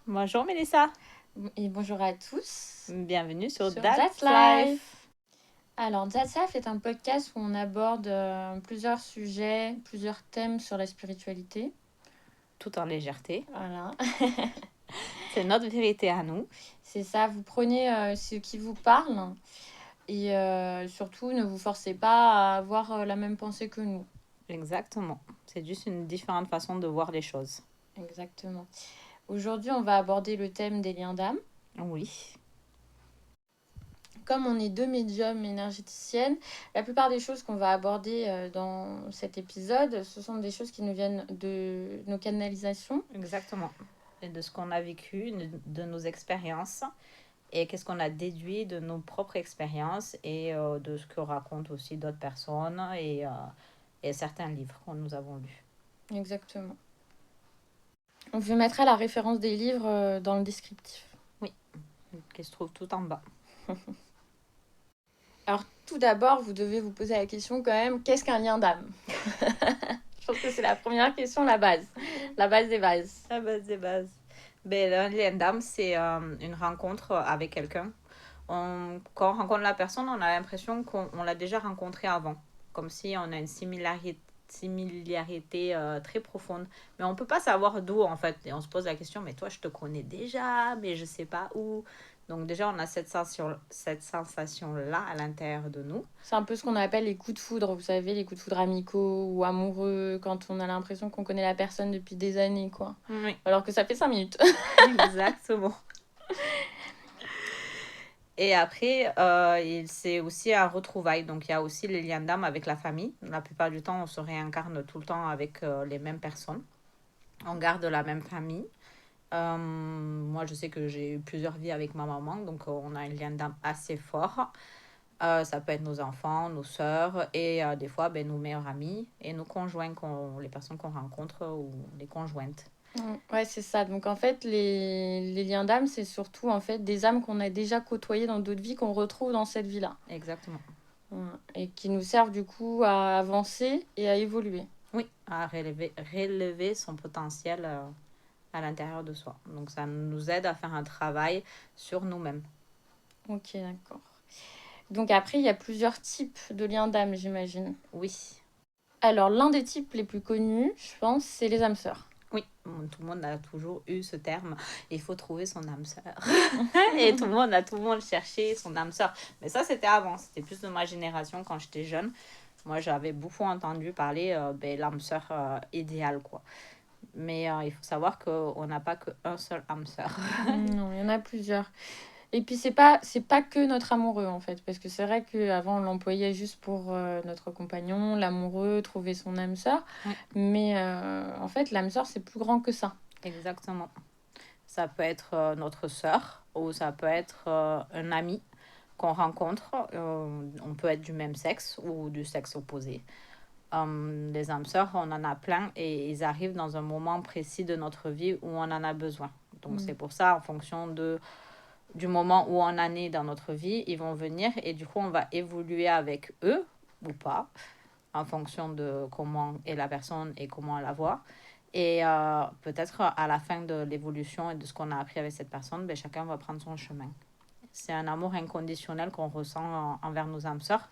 Bonjour Mélissa, Et bonjour à tous bienvenue sur sur That's That's Life. Life. Alors, That's Life est un podcast où on aborde plusieurs sujets, plusieurs thèmes sur la spiritualité. Tout en légèreté, Voilà, c'est notre vérité à nous. c'est ça, vous prenez ce qui vous parle et surtout ne vous forcez pas à avoir la même pensée que nous. Exactement, c'est juste une différente façon de voir les choses. Exactement. Aujourd'hui, on va aborder le thème des liens d'âme. Oui, Comme on est deux médiums énergéticiennes, la plupart des choses qu'on va aborder dans cet épisode, ce sont des choses qui nous viennent de nos canalisations. exactement. Et de ce qu'on a vécu, de nos expériences, et qu'est-ce qu'on a déduit de nos propres expériences et de ce que racontent aussi d'autres personnes et certains livres que nous avons lus. Exactement. On vous mettra la référence des livres dans le descriptif. Oui, qui se trouve tout en bas. Alors, tout d'abord, vous devez vous poser la question quand même, qu'est-ce qu'un lien d'âme? Je pense que c'est la première question, la base. La base des bases. La base des bases. Ben, un lien d'âme, c'est une rencontre avec quelqu'un. Quand on rencontre la personne, on a l'impression qu'on l'a déjà rencontré avant. Comme si on a une similarité très profonde. Mais on ne peut pas savoir d'où, en fait. Et on se pose la question, mais toi, je te connais déjà, mais je ne sais pas où. Donc déjà, on a cette sensation-là à l'intérieur de nous. C'est un peu ce qu'on appelle les coups de foudre, vous savez, les coups de foudre amicaux ou amoureux, quand on a l'impression qu'on connaît la personne depuis des années, quoi. Oui, Alors que ça fait 5 minutes. exactement. Et après, c'est aussi un retrouvaille. Donc, il y a aussi les liens d'âme avec la famille. La plupart du temps, on se réincarne tout le temps avec les mêmes personnes. On garde la même famille. Moi, je sais que j'ai eu plusieurs vies avec ma maman. Donc, on a un lien d'âme assez fort. Ça peut être nos enfants, nos sœurs et des fois, ben, nos meilleurs amis et nos conjoints, les personnes qu'on rencontre ou les conjointes. Ouais, c'est ça. Donc en fait, les liens d'âme, c'est surtout en fait des âmes qu'on a déjà côtoyées dans d'autres vies, qu'on retrouve dans cette vie-là. Exactement. Voilà. Et qui nous servent du coup à avancer et à évoluer. Oui, à relever son potentiel à l'intérieur de soi. Donc ça nous aide à faire un travail sur nous-mêmes. Ok, d'accord. Donc après, il y a plusieurs types de liens d'âme, j'imagine. Oui, Alors l'un des types les plus connus, je pense, c'est les âmes sœurs. oui, tout le monde a toujours eu ce terme. Il faut trouver son âme sœur. Et tout le monde cherché son âme sœur. Mais ça, c'était avant. C'était plus de ma génération quand j'étais jeune. Moi, j'avais beaucoup entendu parler l'âme sœur idéale, quoi. Mais il faut savoir qu'on n'a pas qu'un seul âme sœur. Non, il y en a plusieurs. Et puis c'est pas que notre amoureux en fait, parce que c'est vrai qu'avant on l'employait juste pour notre compagnon, l'amoureux, trouver son âme sœur. Oui, Mais en fait, l'âme sœur c'est plus grand que ça. exactement. Ça peut être notre sœur ou ça peut être un ami qu'on rencontre. On peut être du même sexe ou du sexe opposé. Les âmes sœurs, on en a plein et ils arrivent dans un moment précis de notre vie où on en a besoin. Donc c'est pour ça, en fonction du moment où on en est dans notre vie, ils vont venir et du coup on va évoluer avec eux ou pas en fonction de comment est la personne et comment elle la voit. Et peut-être à la fin de l'évolution et de ce qu'on a appris avec cette personne, ben, chacun va prendre son chemin. C'est un amour inconditionnel qu'on ressent envers nos âmes sœurs.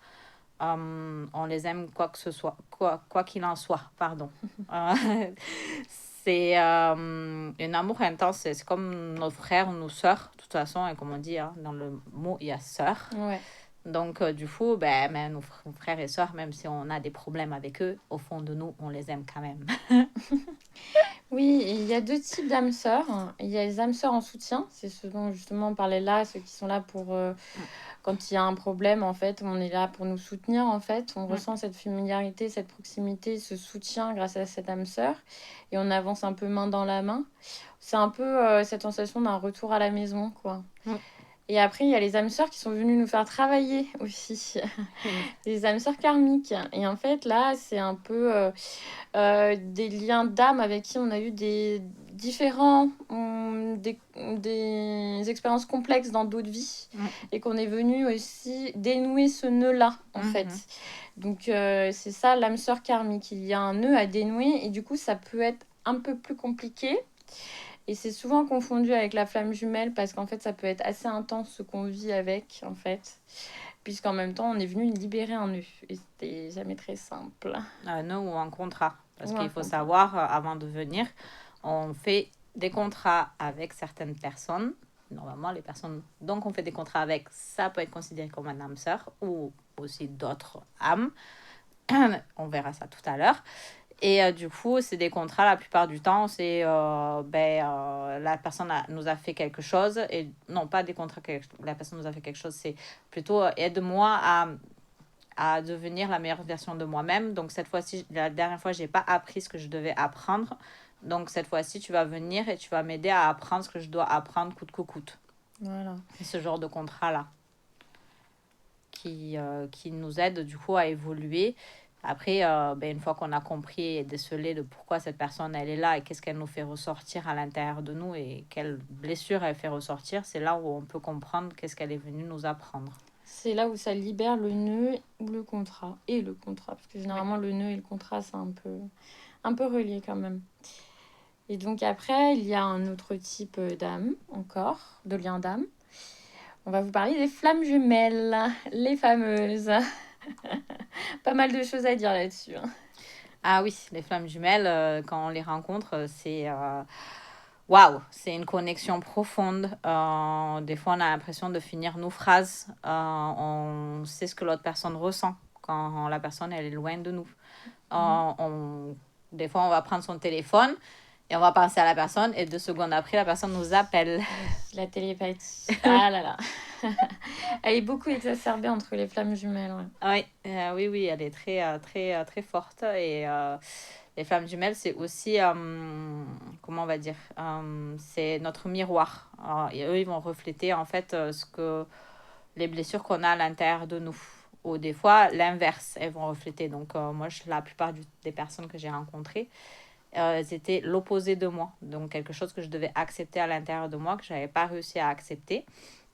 On les aime quoi que ce soit, quoi qu'il en soit, pardon. Euh, c'est un amour intense, c'est comme nos frères ou nos sœurs, de toute façon, et comme on dit, hein, dans le mot, il y a sœur. Ouais. Donc, du coup, ben, même nos frères et sœurs, même si on a des problèmes avec eux, au fond de nous, on les aime quand même. Oui, et il y a deux types d'âmes sœurs. Il y a les âmes sœurs en soutien, c'est ce dont justement on parlait là, ceux qui sont là pour quand il y a un problème, en fait, on est là pour nous soutenir, en fait. On ressent cette familiarité, cette proximité, ce soutien grâce à cette âme sœur. Et on avance un peu main dans la main. C'est un peu cette sensation d'un retour à la maison, quoi. Mm. Et après, il y a les âmes sœurs qui sont venues nous faire travailler aussi. Les âmes sœurs karmiques. Et en fait, là, c'est un peu des liens d'âme avec qui on a eu des différents, des expériences complexes dans d'autres vies et qu'on est venu aussi dénouer ce nœud-là, en fait. Donc, c'est ça l'âme sœur karmique. Il y a un nœud à dénouer et du coup, ça peut être un peu plus compliqué. Et c'est souvent confondu avec la flamme jumelle parce qu'en fait, ça peut être assez intense ce qu'on vit avec, en fait. Puisqu'en même temps, on est venu libérer un nœud. Et c'était jamais très simple. Un nœud ou un contrat. Parce Ou un qu'il faut contrat. savoir, avant de venir, on fait des contrats avec certaines personnes. Normalement, les personnes donc on fait des contrats avec, ça peut être considéré comme un âme sœur ou aussi d'autres âmes. On verra ça tout à l'heure. Et du coup, c'est des contrats, la plupart du temps, c'est la personne nous a fait quelque chose. Et non, pas des contrats que la personne nous a fait quelque chose, c'est plutôt aide-moi à devenir la meilleure version de moi-même. Donc cette fois-ci, la dernière fois, j'ai pas appris ce que je devais apprendre. Donc cette fois-ci, tu vas venir et tu vas m'aider à apprendre ce que je dois apprendre coûte que coûte. Voilà. C'est ce genre de contrat-là qui nous aide du coup à évoluer. Après, une fois qu'on a compris et décelé de pourquoi cette personne elle est là et qu'est-ce qu'elle nous fait ressortir à l'intérieur de nous et quelle blessure elle fait ressortir, c'est là où on peut comprendre qu'est-ce qu'elle est venue nous apprendre. C'est là où ça libère le nœud ou le contrat. Et le contrat. Parce que généralement, le nœud et le contrat, c'est un peu relié quand même. Et donc après, il y a un autre type d'âme encore, de lien d'âme. On va vous parler des flammes jumelles, les fameuses. Pas mal de choses à dire là-dessus. Ah oui, les flammes jumelles, quand on les rencontre, c'est waouh, c'est une connexion profonde. Des fois, on a l'impression de finir nos phrases. On sait ce que l'autre personne ressent quand la personne elle est loin de nous. Des fois, on va prendre son téléphone et on va penser à la personne et 2 secondes après, la personne nous appelle. La télépathie. Ah là là. Elle est beaucoup exacerbée entre les flammes jumelles. Ouais. Oui, oui, elle est très forte. Et les flammes jumelles, c'est aussi, comment on va dire, c'est notre miroir. Et eux, ils vont refléter en fait les blessures qu'on a à l'intérieur de nous. Ou des fois, l'inverse, elles vont refléter. Donc, moi, la plupart des personnes que j'ai rencontrées, c'était l'opposé de moi. Donc, quelque chose que je devais accepter à l'intérieur de moi, que je n'avais pas réussi à accepter.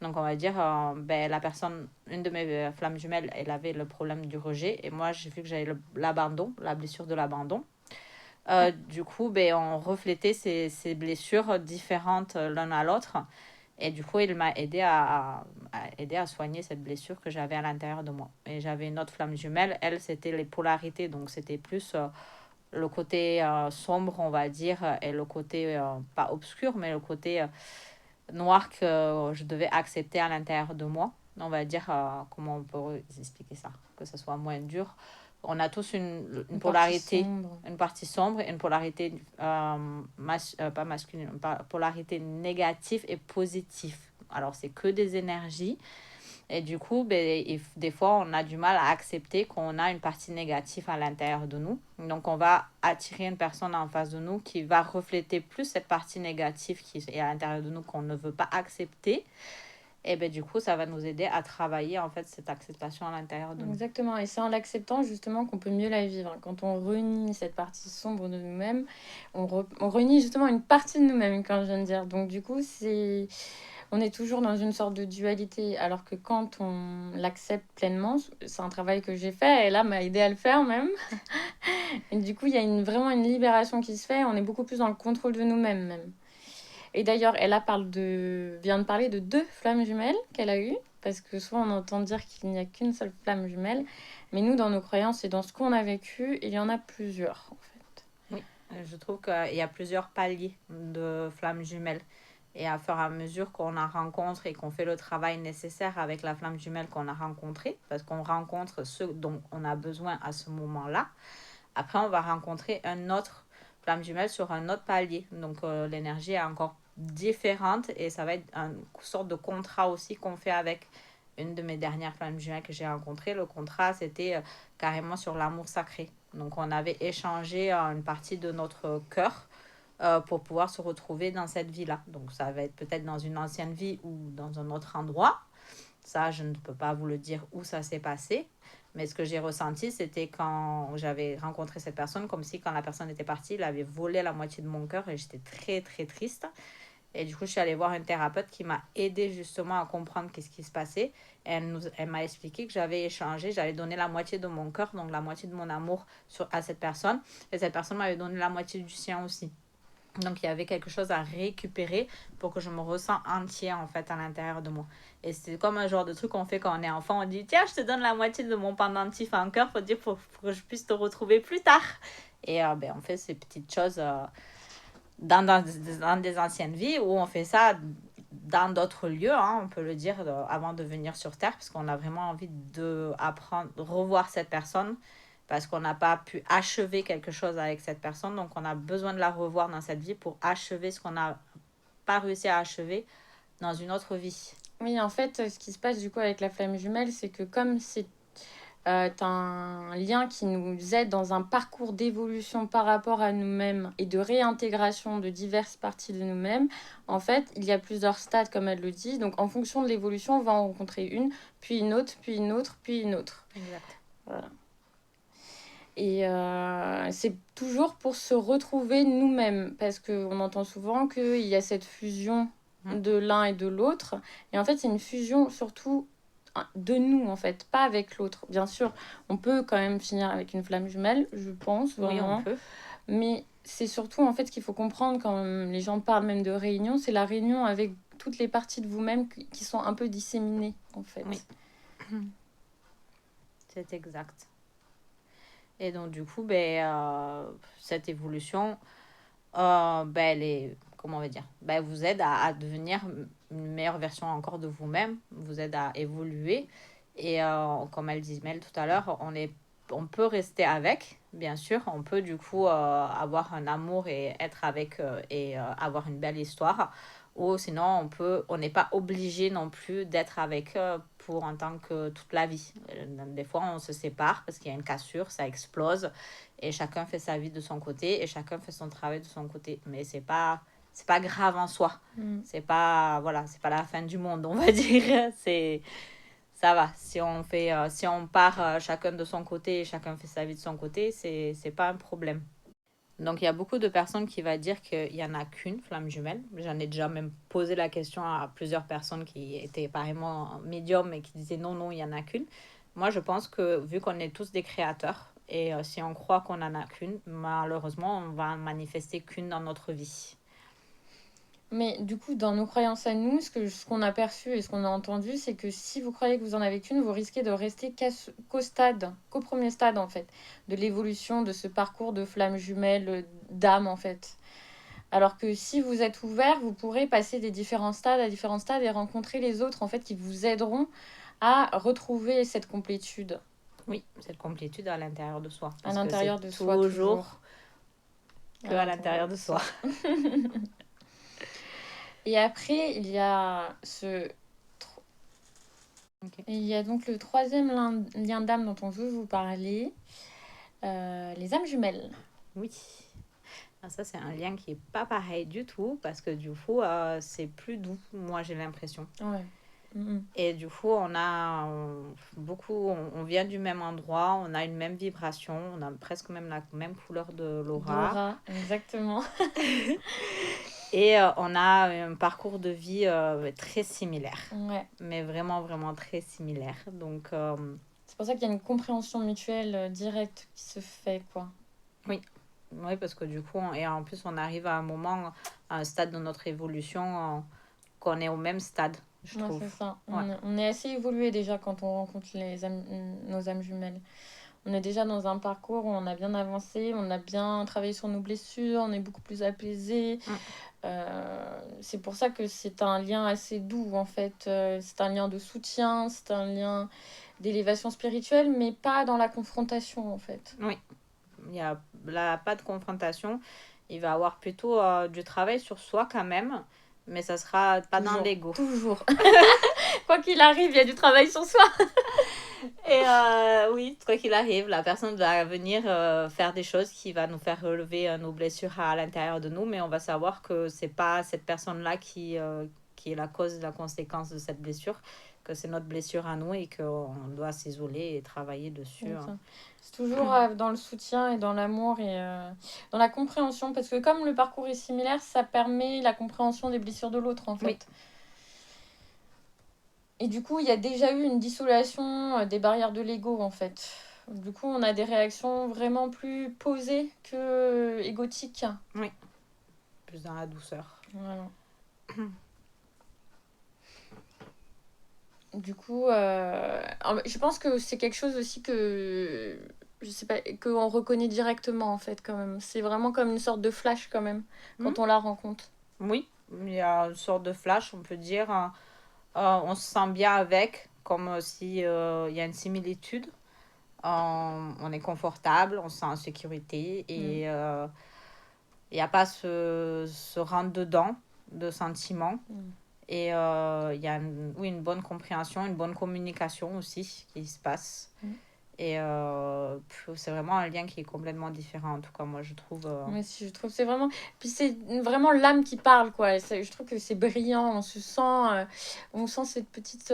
Donc, on va dire, la personne, une de mes flammes jumelles, elle avait le problème du rejet. Et moi, j'ai vu que j'avais l'abandon, la blessure de l'abandon. Du coup, on reflétait ces blessures différentes l'un à l'autre. Et du coup, il m'a aidé aider à soigner cette blessure que j'avais à l'intérieur de moi. Et j'avais une autre flamme jumelle. Elle, c'était les polarités. Donc, c'était plus le côté sombre, on va dire, et le côté, pas obscur, mais le côté noir que je devais accepter à l'intérieur de moi. On va dire, comment on peut expliquer ça, que ce soit moins dur. On a tous une polarité, une partie sombre et une polarité, pas masculine, une polarité négative et positive. Alors, c'est que des énergies. Et du coup, des fois, on a du mal à accepter qu'on a une partie négative à l'intérieur de nous. Donc, on va attirer une personne en face de nous qui va refléter plus cette partie négative qui est à l'intérieur de nous qu'on ne veut pas accepter. Et du coup, ça va nous aider à travailler en fait cette acceptation à l'intérieur de nous. Exactement. Et c'est en l'acceptant justement qu'on peut mieux la vivre. Quand on renie cette partie sombre de nous-mêmes, on renie justement une partie de nous-mêmes, quand je viens de dire. Donc, du coup, on est toujours dans une sorte de dualité, alors que quand on l'accepte pleinement, c'est un travail que j'ai fait, et là m'a aidé à le faire même. Et du coup, il y a vraiment une libération qui se fait, on est beaucoup plus dans le contrôle de nous-mêmes même. Et d'ailleurs, vient de parler de 2 flammes jumelles qu'elle a eues, parce que souvent on entend dire qu'il n'y a qu'une seule flamme jumelle, mais nous, dans nos croyances et dans ce qu'on a vécu, il y en a plusieurs en fait. Oui, je trouve qu'il y a plusieurs paliers de flammes jumelles. Et à fur et à mesure qu'on en rencontre et qu'on fait le travail nécessaire avec la flamme jumelle qu'on a rencontrée, parce qu'on rencontre ce dont on a besoin à ce moment-là, après on va rencontrer un autre flamme jumelle sur un autre palier. Donc l'énergie est encore différente et ça va être une sorte de contrat aussi qu'on fait avec une de mes dernières flammes jumelles que j'ai rencontrées. Le contrat, c'était carrément sur l'amour sacré. Donc on avait échangé une partie de notre cœur pour pouvoir se retrouver dans cette vie-là. Donc ça va être peut-être dans une ancienne vie ou dans un autre endroit. Ça, je ne peux pas vous le dire où ça s'est passé. Mais ce que j'ai ressenti, c'était quand j'avais rencontré cette personne, comme si quand la personne était partie, il avait volé la moitié de mon cœur et j'étais très, très triste. Et du coup, je suis allée voir un thérapeute qui m'a aidé justement à comprendre qu'est-ce qui se passait. Et elle m'a expliqué que j'avais échangé, j'avais donné la moitié de mon cœur, donc la moitié de mon amour à cette personne. Et cette personne m'avait donné la moitié du sien aussi. Donc, il y avait quelque chose à récupérer pour que je me ressens entière, en fait, à l'intérieur de moi. Et c'est comme un genre de truc qu'on fait quand on est enfant. On dit, tiens, je te donne la moitié de mon pendentif en cœur pour que je puisse te retrouver plus tard. Et on fait ces petites choses dans des anciennes vies où on fait ça dans d'autres lieux, hein, on peut le dire, avant de venir sur Terre, parce qu'on a vraiment envie d'apprendre, de revoir cette personne, parce qu'on n'a pas pu achever quelque chose avec cette personne, donc on a besoin de la revoir dans cette vie pour achever ce qu'on n'a pas réussi à achever dans une autre vie. Oui, en fait, ce qui se passe du coup avec la flamme jumelle, c'est que comme c'est un lien qui nous aide dans un parcours d'évolution par rapport à nous-mêmes et de réintégration de diverses parties de nous-mêmes, en fait, il y a plusieurs stades, comme elle le dit. Donc, en fonction de l'évolution, on va en rencontrer une, puis une autre, puis une autre, puis une autre. Exact. Voilà. Et c'est toujours pour se retrouver nous-mêmes, parce qu'on entend souvent qu'il y a cette fusion de l'un et de l'autre. Et en fait, c'est une fusion surtout de nous, en fait, pas avec l'autre. Bien sûr, on peut quand même finir avec une flamme jumelle, je pense, vraiment. Oui, on peut. Mais c'est surtout, en fait, ce qu'il faut comprendre quand les gens parlent même de réunion, c'est la réunion avec toutes les parties de vous-même qui sont un peu disséminées, en fait. Oui. C'est exact. Et donc, du coup, cette évolution, elle est, comment on va dire, vous aide à devenir une meilleure version encore de vous-même, vous aide à évoluer. Et comme elle dit Mel tout à l'heure, on peut rester avec, bien sûr. On peut du coup avoir un amour et être avec et avoir une belle histoire. Ou sinon, on n'est pas obligé non plus d'être avec pour en tant que toute la vie. Des fois, on se sépare parce qu'il y a une cassure, ça explose et chacun fait sa vie de son côté et chacun fait son travail de son côté. Mais c'est pas grave en soi. C'est pas la fin du monde, on va dire. Ça va. Si on part chacun de son côté et chacun fait sa vie de son côté, c'est pas un problème. Donc, il y a beaucoup de personnes qui vont dire qu'il n'y en a qu'une flamme jumelle. J'en ai déjà même posé la question à plusieurs personnes qui étaient apparemment médiums et qui disaient non, non, il n'y en a qu'une. Moi, je pense que vu qu'on est tous des créateurs, et si on croit qu'on n'en a qu'une, malheureusement, on va en manifester qu'une dans notre vie. Mais du coup, dans nos croyances à nous, ce qu'on a perçu et ce qu'on a entendu, c'est que si vous croyez que vous en avez qu'une, vous risquez de rester qu'au premier stade, en fait, de l'évolution de ce parcours de flamme jumelle d'âme, en fait. Alors que si vous êtes ouvert, vous pourrez passer des différents stades à différents stades et rencontrer les autres, en fait, qui vous aideront à retrouver cette complétude. Oui, cette complétude à l'intérieur de soi. À l'intérieur de soi, toujours que à l'intérieur de soi. Et après, il y a il y a donc le troisième lien d'âme dont on veut vous parler, les âmes jumelles. Oui. Ça, c'est un lien qui n'est pas pareil du tout parce que du coup, c'est plus doux, moi j'ai l'impression. Ouais. Et du coup, on vient du même endroit, on a une même vibration, on a presque même la même couleur de l'aura. L'aura, exactement. Et on a un parcours de vie très similaire. Ouais. Mais vraiment, vraiment très similaire. Donc, c'est pour ça qu'il y a une compréhension mutuelle directe qui se fait, quoi. Oui. Oui, parce que du coup, et en plus, on arrive à un moment, à un stade de notre évolution, qu'on est au même stade, je trouve. C'est ça. Ouais. On est assez évolué déjà quand on rencontre nos âmes jumelles. On est déjà dans un parcours où on a bien avancé, on a bien travaillé sur nos blessures, on est beaucoup plus apaisé. C'est pour ça que c'est un lien assez doux, en fait. C'est un lien de soutien, c'est un lien d'élévation spirituelle, mais pas dans la confrontation, en fait. Oui. Il n'y a là, pas de confrontation. Il va y avoir plutôt du travail sur soi quand même, mais ça sera pas dans l'ego. Toujours. Quoi qu'il arrive, il y a du travail sur soi. Et oui, quoi qu'il arrive, la personne va venir faire des choses qui va nous faire relever nos blessures à l'intérieur de nous, mais on va savoir que c'est pas cette personne-là qui est la cause, la conséquence de cette blessure, que c'est notre blessure à nous et qu'on doit s'isoler et travailler dessus. C'est toujours dans le soutien et dans l'amour et dans la compréhension, parce que comme le parcours est similaire, ça permet la compréhension des blessures de l'autre, en fait. Oui. Et du coup, il y a déjà eu une dissolution des barrières de l'ego, en fait. Du coup, on a des réactions vraiment plus posées que égotiques. Oui. plus dans la douceur. Voilà. Du coup, je pense que c'est quelque chose aussi que, je sais pas, qu'on reconnaît directement en fait quand même. C'est vraiment comme une sorte de flash quand même quand on la rencontre. Oui, il y a une sorte de flash, on peut dire. On se sent bien avec, comme si il y a une similitude. On est confortable, on se sent en sécurité et il n'y a pas ce rentre-dedans de sentiments. Et il y a une bonne compréhension, une bonne communication aussi qui se passe. Et c'est vraiment un lien qui est complètement différent, en tout cas, moi, je trouve. Moi aussi, je trouve que c'est vraiment... Puis c'est vraiment l'âme qui parle, quoi. Je trouve que c'est brillant, on sent cette petite...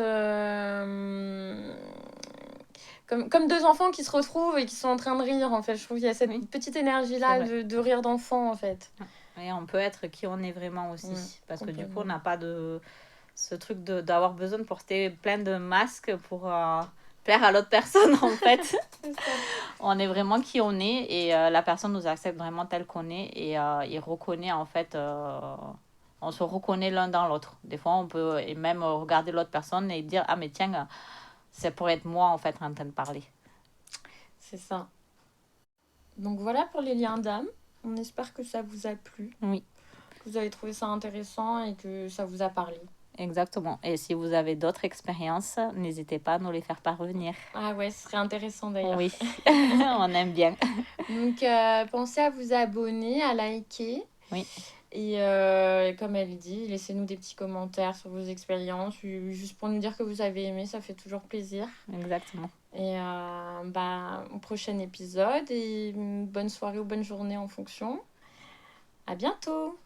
Comme deux enfants qui se retrouvent et qui sont en train de rire, en fait. Je trouve qu'il y a cette petite énergie-là de rire d'enfant, en fait. Et on peut être qui on est vraiment aussi. Parce que du coup, on n'a pas ce truc d'avoir besoin de porter plein de masques pour plaire à l'autre personne, en fait. On est vraiment qui on est et la personne nous accepte vraiment tel qu'on est et il reconnaît, en fait... on se reconnaît l'un dans l'autre. Des fois, on peut même regarder l'autre personne et dire « Ah, mais tiens, c'est pour être moi, en fait, en train de parler. » C'est ça. Donc voilà pour les liens d'âme. On espère que ça vous a plu. Oui. Que vous avez trouvé ça intéressant et que ça vous a parlé. Exactement. Et si vous avez d'autres expériences, n'hésitez pas à nous les faire parvenir. Ah ouais, ce serait intéressant d'ailleurs. Oui, on aime bien. Donc pensez à vous abonner, à liker. Oui. Et comme elle dit, laissez-nous des petits commentaires sur vos expériences, juste pour nous dire que vous avez aimé, ça fait toujours plaisir. Exactement. Et au prochain épisode, et bonne soirée ou bonne journée en fonction. À bientôt!